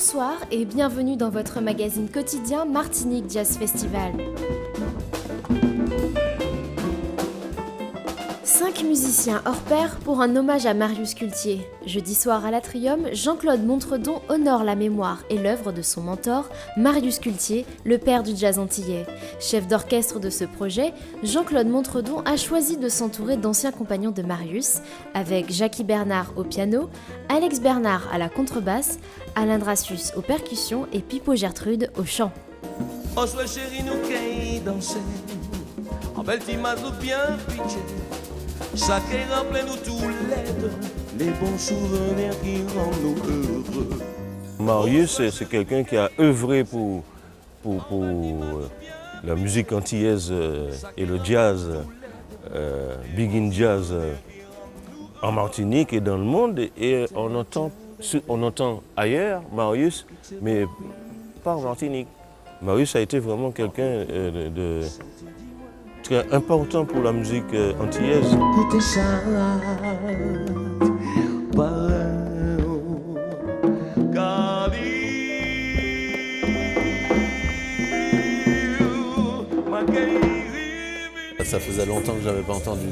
Bonsoir et bienvenue dans votre magazine quotidien Martinique Jazz Festival. 5 musiciens hors pair pour un hommage à Marius Cultier. Jeudi soir à l'Atrium, Jean-Claude Montredon honore la mémoire et l'œuvre de son mentor, Marius Cultier, le père du jazz antillais. Chef d'orchestre de ce projet, Jean-Claude Montredon a choisi de s'entourer d'anciens compagnons de Marius, avec Jackie Bernard au piano, Alex Bernard à la contrebasse, Alain Drassus aux percussions et Pipo Gertrude au chant. On soit chéri nous qui danser, en belle timade ou bien pitché. Chacun rappelle nous tous les bons souvenirs qui rendent nous heureux. Marius, c'est quelqu'un qui a œuvré pour la musique antillaise et le jazz, big in jazz en Martinique et dans le monde. Et on entend ailleurs Marius, mais pas en Martinique. Marius a été vraiment quelqu'un de très important pour la musique antillaise. Écoutez ça, Ça faisait longtemps que je n'avais pas entendu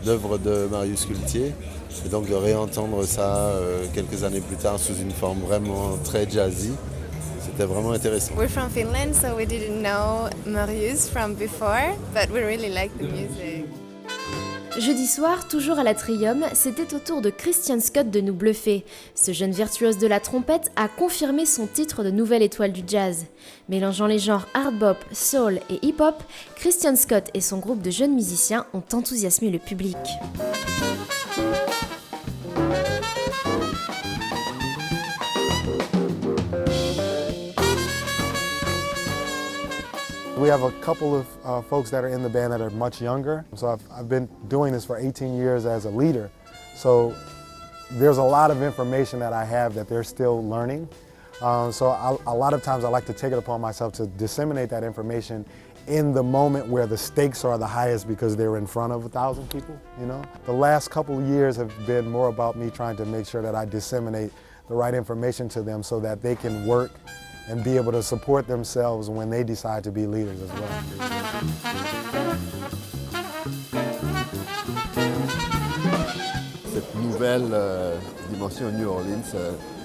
d'œuvre de Marius Cultier. Et donc de réentendre ça quelques années plus tard sous une forme vraiment très jazzy, c'était vraiment intéressant. We're from Finland, so we didn't know Marius from before, but we really like the music. Jeudi soir, toujours à l'Atrium, c'était au tour de Christian Scott de nous bluffer. Ce jeune virtuose de la trompette a confirmé son titre de nouvelle étoile du jazz. Mélangeant les genres hard bop, soul et hip-hop, Christian Scott et son groupe de jeunes musiciens ont enthousiasmé le public. We have a couple of folks that are in the band that are much younger. So I've been doing this for 18 years as a leader. So there's a lot of information that I have that they're still learning. So a lot of times I like to take it upon myself to disseminate that information in the moment where the stakes are the highest because they're in front of 1,000 people, you know? The last couple of years have been more about me trying to make sure that I disseminate the right information to them so that they can work and be able to support themselves when they decide to be leaders as well. Cette nouvelle dimension New Orleans,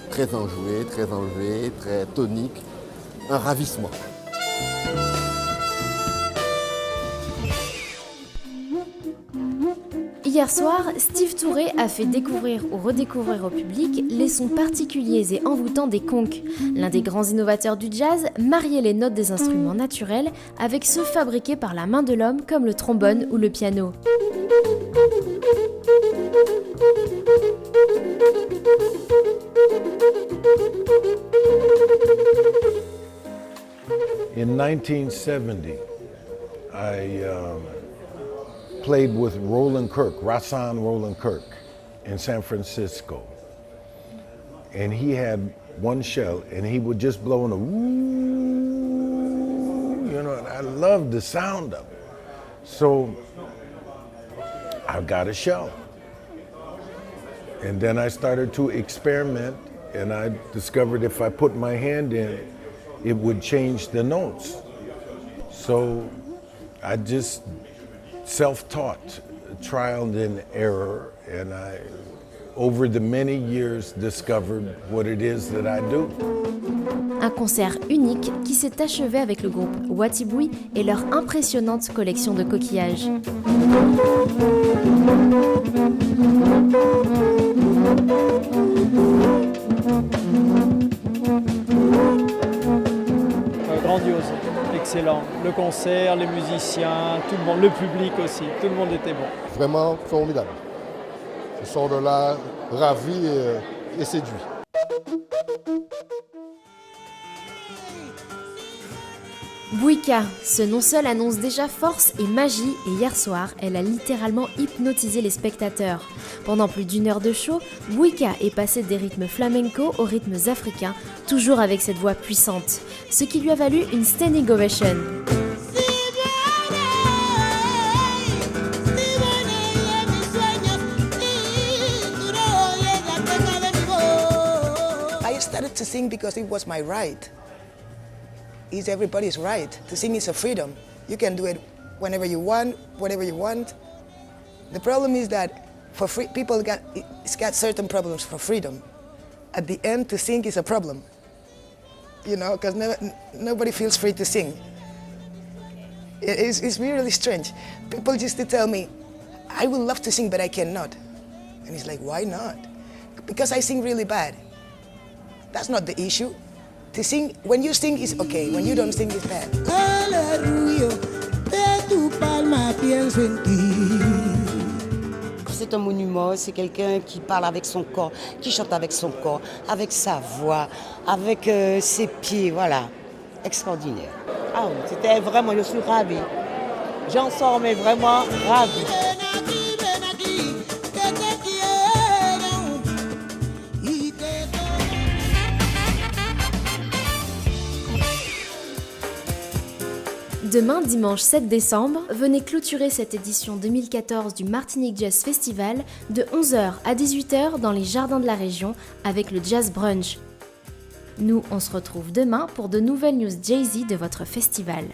très enjouée, très enlevée, très tonique, un ravissement. Hier soir, Steve Touré a fait découvrir ou redécouvrir au public les sons particuliers et envoûtants des conques. L'un des grands innovateurs du jazz mariait les notes des instruments naturels avec ceux fabriqués par la main de l'homme comme le trombone ou le piano. In 1970, I played with Roland Kirk, Rahsaan Roland Kirk, in San Francisco. And he had one shell, and he would just blow in a woo, you know, and I loved the sound of it. So I got a shell. And then I started to experiment, and I discovered if I put my hand in, it would change the notes. So I just self-taught, trial and error, and I, over the many years, discovered what it is that I do. Un concert unique qui s'est achevé avec le groupe Watiboui et leur impressionnante collection de coquillages. Grandiose, excellent. Le concert, les musiciens, tout le monde, le public aussi, tout le monde était bon. Vraiment formidable. Je sors de là ravi et séduit. Bouika, ce nom seul annonce déjà force et magie et hier soir, elle a littéralement hypnotisé les spectateurs. Pendant plus d'1 heure de show, Bouika est passé des rythmes flamenco aux rythmes africains, toujours avec cette voix puissante, ce qui lui a valu une standing ovation. started to sing because it was my right. It's everybody's right. To sing is a freedom. You can do it whenever you want, whatever you want. The problem is that people got certain problems for freedom. At the end, to sing is a problem. You know, because nobody feels free to sing. It's really strange. People used to tell me, I would love to sing, but I cannot. And it's like, why not? Because I sing really bad. That's not the issue. To sing, when you sing, is okay. When you don't sing, it's bad. C'est un monument, c'est quelqu'un qui parle avec son corps, qui chante avec son corps, avec sa voix, avec ses pieds, voilà. Extraordinaire. Ah oui, c'était vraiment, je suis ravie. J'en sors, mais vraiment ravie. Demain, dimanche 7 décembre, venez clôturer cette édition 2014 du Martinique Jazz Festival de 11h à 18h dans les jardins de la région avec le Jazz Brunch. Nous, on se retrouve demain pour de nouvelles news Jay-Z de votre festival.